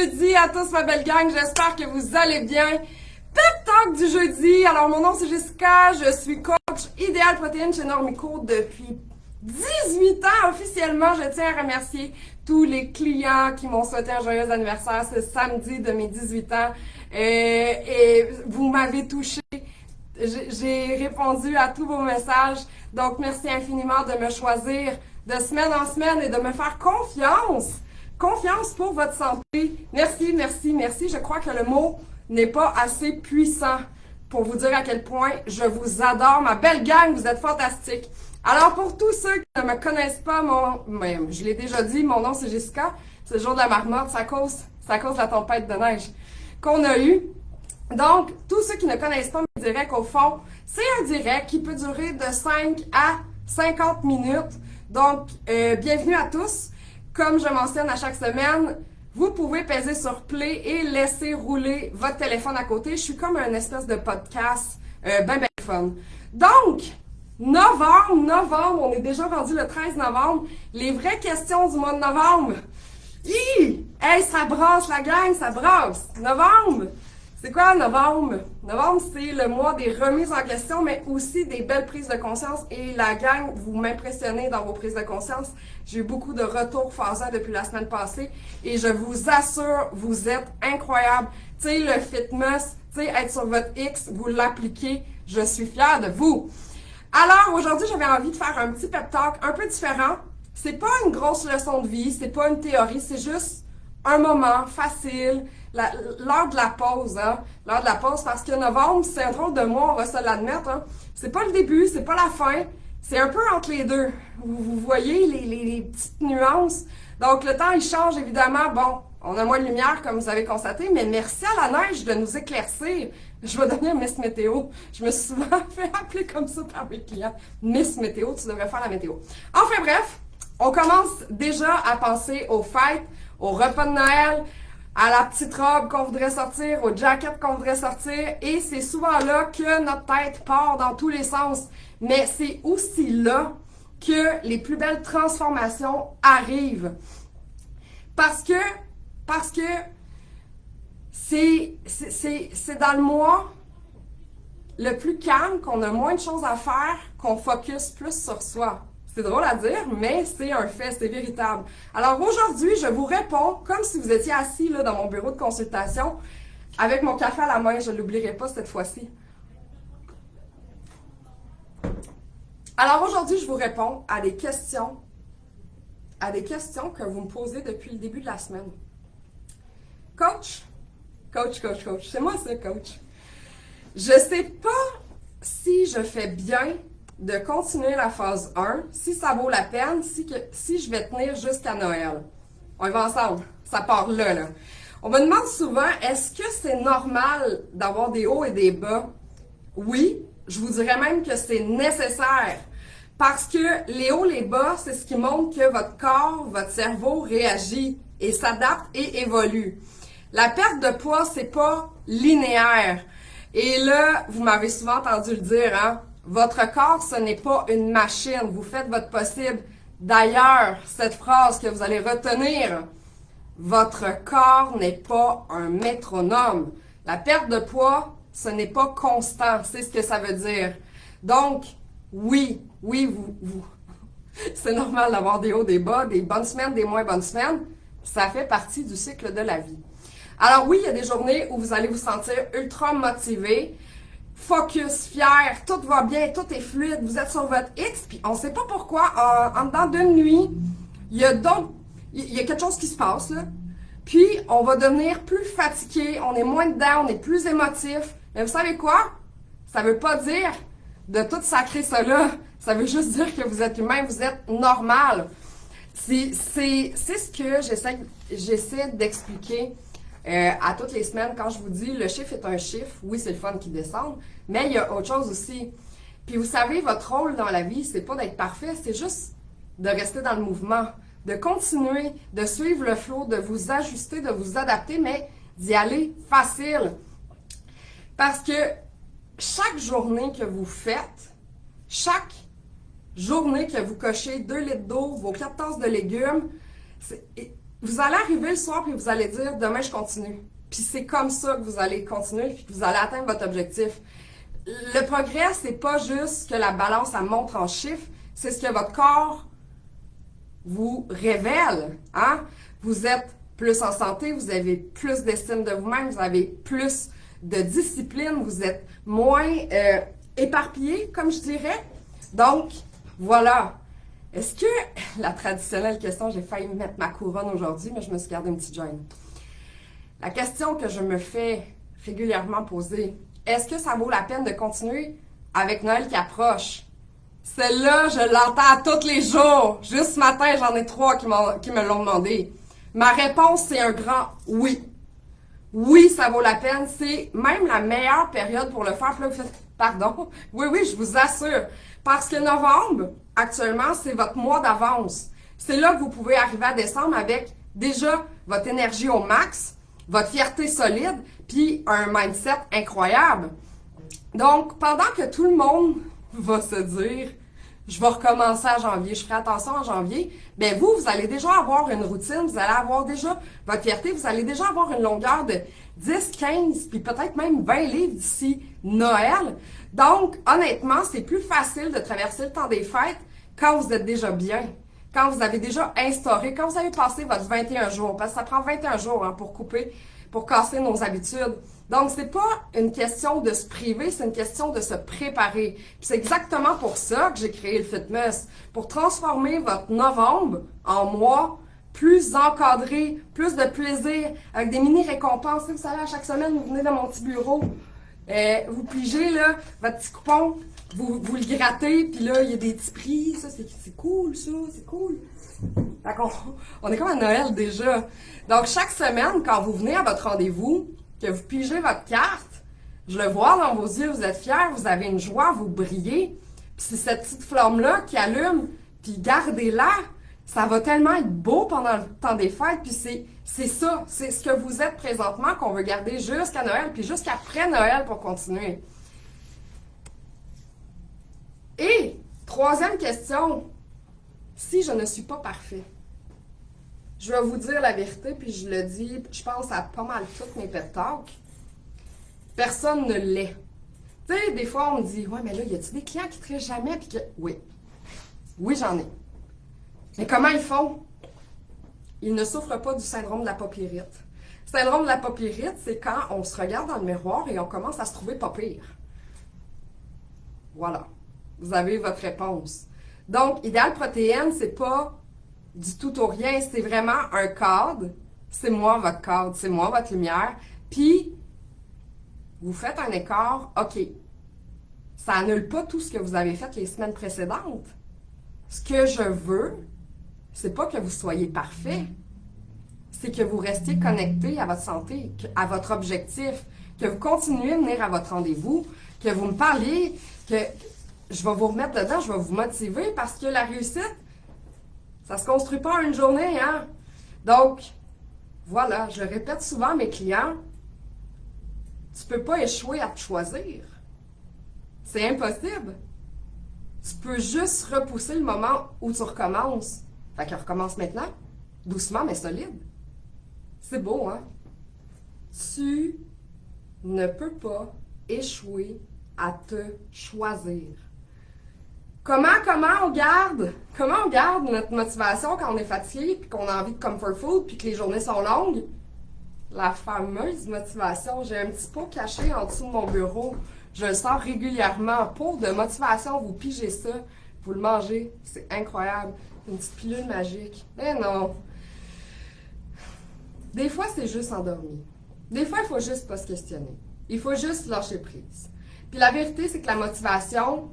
jeudi à tous ma belle gang, j'espère que vous allez bien. Pep Talk du jeudi, alors mon nom c'est Jessica, je suis coach Idéal Protéines chez Normico depuis 18 ans officiellement. Je tiens à remercier tous les clients qui m'ont souhaité un joyeux anniversaire ce samedi de mes 18 ans et vous m'avez touché. J'ai répondu à tous vos messages, donc merci infiniment de me choisir de semaine en semaine et de me faire confiance. Confiance pour votre santé. Merci, merci, merci. Je crois que le mot n'est pas assez puissant pour vous dire à quel point je vous adore. Ma belle gang, vous êtes fantastiques. Alors, pour tous ceux qui ne me connaissent pas, je l'ai déjà dit, mon nom c'est Jessica. C'est le jour de la marmotte, c'est à cause de la tempête de neige qu'on a eue. Donc, tous ceux qui ne connaissent pas mes directs, au fond, c'est un direct qui peut durer de 5 à 50 minutes. Donc, bienvenue à tous. Comme je mentionne à chaque semaine, vous pouvez peser sur play et laisser rouler votre téléphone à côté. Je suis comme un espèce de podcast ben fun. Donc, novembre, on est déjà rendu le 13 novembre. Les vraies questions du mois de novembre. Hey, ça brasse la gang, ça brasse. Novembre! C'est quoi novembre? Novembre, c'est le mois des remises en question, mais aussi des belles prises de conscience. Et la gang, vous m'impressionnez dans vos prises de conscience. J'ai eu beaucoup de retours phasants depuis la semaine passée. Et je vous assure, vous êtes incroyables. Tu sais, le fitness, tu sais, être sur votre X, vous l'appliquez. Je suis fière de vous. Alors, aujourd'hui, j'avais envie de faire un petit pep talk un peu différent. C'est pas une grosse leçon de vie, c'est pas une théorie, c'est juste un moment facile. L'heure de la pause, hein? L'heure de la pause, parce que novembre, c'est un drôle de mois, on va se l'admettre, hein? C'est pas le début, c'est pas la fin, c'est un peu entre les deux. Vous voyez les petites nuances. Donc, le temps, il change, évidemment. Bon, on a moins de lumière, comme vous avez constaté, mais merci à la neige de nous éclaircir. Je vais devenir Miss Météo. Je me suis souvent fait appeler comme ça par mes clients. Miss Météo, tu devrais faire la météo. Enfin bref, on commence déjà à penser aux fêtes, au repas de Noël, à la petite robe qu'on voudrait sortir, aux jackets qu'on voudrait sortir, et c'est souvent là que notre tête part dans tous les sens. Mais c'est aussi là que les plus belles transformations arrivent. Parce que c'est dans le mois le plus calme, qu'on a moins de choses à faire, qu'on focus plus sur soi. C'est drôle à dire, mais c'est un fait, c'est véritable. Alors aujourd'hui, je vous réponds comme si vous étiez assis là, dans mon bureau de consultation, avec mon café à la main, je ne l'oublierai pas cette fois-ci. Alors aujourd'hui, je vous réponds à des questions que vous me posez depuis le début de la semaine. Coach, c'est moi ça, coach. Je sais pas si je fais bien de continuer la phase 1, si ça vaut la peine, si je vais tenir jusqu'à Noël. On y va ensemble. Ça part là. On me demande souvent, est-ce que c'est normal d'avoir des hauts et des bas? Oui, je vous dirais même que c'est nécessaire. Parce que les hauts, les bas, c'est ce qui montre que votre corps, votre cerveau réagit et s'adapte et évolue. La perte de poids, c'est pas linéaire. Et là, vous m'avez souvent entendu le dire, hein? Votre corps, ce n'est pas une machine. Vous faites votre possible. D'ailleurs, cette phrase que vous allez retenir, votre corps n'est pas un métronome. La perte de poids, ce n'est pas constant. C'est ce que ça veut dire. Donc, oui, c'est normal d'avoir des hauts, des bas, des bonnes semaines, des moins bonnes semaines. Ça fait partie du cycle de la vie. Alors oui, il y a des journées où vous allez vous sentir ultra motivé, focus, fier, tout va bien, tout est fluide, vous êtes sur votre X, puis on ne sait pas pourquoi, en dedans d'une nuit, il y a quelque chose qui se passe, là. Puis, on va devenir plus fatigué, on est moins dedans, on est plus émotif. Mais vous savez quoi? Ça veut pas dire de tout sacrer ça là. Ça veut juste dire que vous êtes humain, vous êtes normal. C'est ce que j'essaie d'expliquer à toutes les semaines quand je vous dis le chiffre est un chiffre. Oui, c'est le fun qui descend, mais il y a autre chose aussi. Puis vous savez, votre rôle dans la vie, c'est pas d'être parfait, c'est juste de rester dans le mouvement, de continuer, de suivre le flow, de vous ajuster, de vous adapter, mais d'y aller facile. Parce que chaque journée que vous faites, chaque journée que vous cochez 2 litres d'eau, vos 4 tasses de légumes, vous allez arriver le soir et vous allez dire demain je continue. Puis c'est comme ça que vous allez continuer puis que vous allez atteindre votre objectif. Le progrès, c'est pas juste que la balance elle montre en chiffres, c'est ce que votre corps vous révèle. Hein? Vous êtes plus en santé, vous avez plus d'estime de vous-même, vous avez plus de discipline, vous êtes moins éparpillé, comme je dirais. Donc, voilà. Est-ce que, la traditionnelle question, j'ai failli mettre ma couronne aujourd'hui, mais je me suis gardé une petite gêne. La question que je me fais régulièrement poser, est-ce que ça vaut la peine de continuer avec Noël qui approche? Celle-là, je l'entends tous les jours. Juste ce matin, j'en ai 3 qui me l'ont demandé. Ma réponse, c'est un grand oui. Oui, ça vaut la peine. C'est même la meilleure période pour le faire. Puis là, vous faites, pardon? Oui, je vous assure. Parce que novembre, actuellement, c'est votre mois d'avance. C'est là que vous pouvez arriver à décembre avec déjà votre énergie au max, votre fierté solide, puis un mindset incroyable. Donc, pendant que tout le monde va se dire je vais recommencer à janvier, je ferai attention en janvier, ben vous allez déjà avoir une routine, vous allez avoir déjà votre fierté, vous allez déjà avoir une longueur de 10, 15, puis peut-être même 20 livres d'ici Noël. Donc, honnêtement, c'est plus facile de traverser le temps des fêtes quand vous êtes déjà bien, quand vous avez déjà instauré, quand vous avez passé votre 21 jours, parce que ça prend 21 jours pour couper, pour casser nos habitudes. Donc, c'est pas une question de se priver, c'est une question de se préparer. Puis c'est exactement pour ça que j'ai créé le Fitmess, pour transformer votre novembre en mois plus encadré, plus de plaisir, avec des mini-récompenses. Vous savez, à chaque semaine, vous venez dans mon petit bureau, vous pigez là, votre petit coupon, vous le grattez, puis là, il y a des petits prix. Ça, c'est cool, ça, c'est cool. Fait on est comme à Noël déjà. Donc, chaque semaine, quand vous venez à votre rendez-vous, que vous pigez votre carte, je le vois dans vos yeux, vous êtes fiers, vous avez une joie, vous brillez. Puis c'est cette petite flamme-là qui allume, puis gardez-la. Ça va tellement être beau pendant le temps des fêtes, puis c'est ça, c'est ce que vous êtes présentement qu'on veut garder jusqu'à Noël, puis jusqu'après Noël pour continuer. Et, troisième question, si je ne suis pas parfait, je vais vous dire la vérité, puis je le dis, je pense à pas mal toutes mes pep talks. Personne ne l'est. Tu sais, des fois, on me dit, ouais, mais là, y a-tu des clients qui ne trichent jamais? Puis que... Oui, j'en ai. Mais comment ils font? Ils ne souffrent pas du syndrome de la paupiérite. Le syndrome de la paupiérite, c'est quand on se regarde dans le miroir et on commence à se trouver pas pire. Voilà. Vous avez votre réponse. Donc, Idéal Protéine, c'est pas du tout au rien, c'est vraiment un cadre. C'est moi votre cadre, c'est moi votre lumière. Puis, vous faites un écart, OK. Ça annule pas tout ce que vous avez fait les semaines précédentes. Ce que je veux, c'est pas que vous soyez parfait. C'est que vous restiez connecté à votre santé, à votre objectif, que vous continuez de venir à votre rendez-vous, que vous me parliez, que je vais vous remettre dedans, je vais vous motiver parce que la réussite, ça se construit pas en une journée, hein? Donc, voilà, je répète souvent à mes clients, tu peux pas échouer à te choisir. C'est impossible. Tu peux juste repousser le moment où tu recommences. Fait que recommence maintenant, doucement mais solide. C'est beau, hein? Tu ne peux pas échouer à te choisir. Comment on garde notre motivation quand on est fatigué, puis qu'on a envie de comfort food, puis que les journées sont longues? La fameuse motivation. J'ai un petit pot caché en dessous de mon bureau. Je le sors régulièrement. Pot de motivation, vous pigez ça, vous le mangez. C'est incroyable. Une petite pilule magique. Mais non. Des fois, c'est juste endormi. Des fois, il faut juste pas se questionner. Il faut juste lâcher prise. Puis la vérité, c'est que la motivation,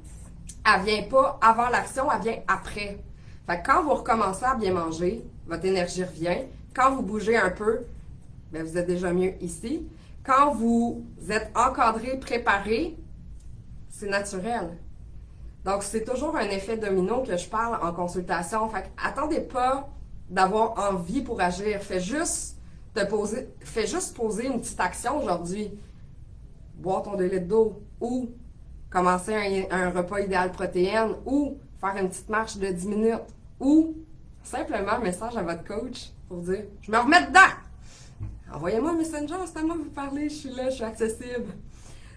elle vient pas avant l'action, elle vient après. Fait que quand vous recommencez à bien manger, votre énergie revient. Quand vous bougez un peu, bien, vous êtes déjà mieux ici. Quand vous êtes encadré, préparé, c'est naturel. Donc, c'est toujours un effet domino que je parle en consultation. Fait que attendez pas d'avoir envie pour agir. Fais juste poser une petite action aujourd'hui. Boire ton 2 litres d'eau ou commencer un repas idéal protéine ou faire une petite marche de 10 minutes ou simplement un message à votre coach. pour dire « Je me remets dedans! » Envoyez-moi un Messenger, c'est à moi de vous parler, je suis là, je suis accessible.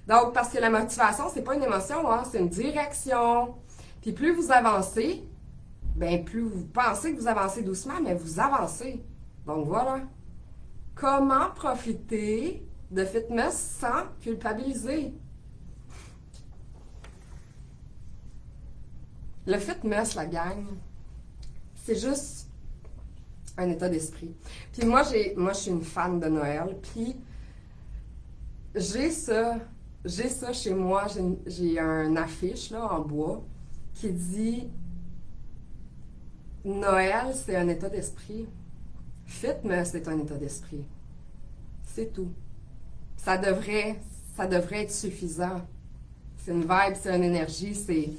Donc, parce que la motivation, c'est pas une émotion, hein, c'est une direction. Puis plus vous avancez, ben plus vous pensez que vous avancez doucement, mais vous avancez. Donc voilà. Comment profiter de fitness sans culpabiliser? Le fitness, la gang, c'est juste un état d'esprit. Puis moi, je suis une fan de Noël, puis j'ai ça chez moi, j'ai un affiche là, en bois qui dit Noël, c'est un état d'esprit. Fitness, c'est un état d'esprit. C'est tout. Ça devrait être suffisant. C'est une vibe, c'est une énergie, c'est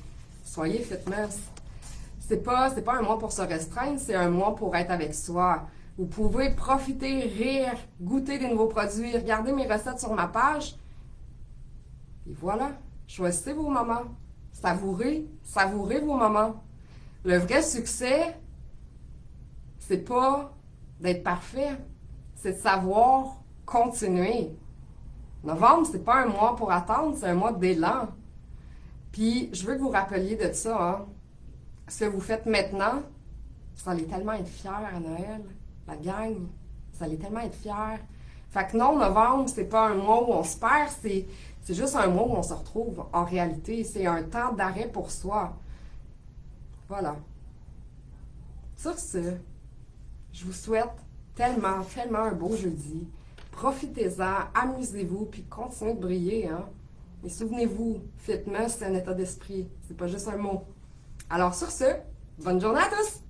soyez fitness. C'est pas un mois pour se restreindre, c'est un mois pour être avec soi. Vous pouvez profiter, rire, goûter des nouveaux produits, regarder mes recettes sur ma page. Et voilà, choisissez vos moments. Savourez vos moments. Le vrai succès, c'est pas d'être parfait, c'est de savoir continuer. Novembre, c'est pas un mois pour attendre, c'est un mois d'élan. Puis, je veux que vous rappeliez de ça, hein. Ce que vous faites maintenant, vous allez tellement être fiers à Noël, la gang. Vous allez tellement être fiers. Fait que non, novembre, c'est pas un mois où on se perd, c'est juste un mois où on se retrouve. En réalité, c'est un temps d'arrêt pour soi. Voilà. Sur ce, je vous souhaite tellement, tellement un beau jeudi. Profitez-en, amusez-vous, puis continuez de briller, hein. Mais souvenez-vous, fitness, c'est un état d'esprit. C'est pas juste un mot. Alors sur ce, bonne journée à tous!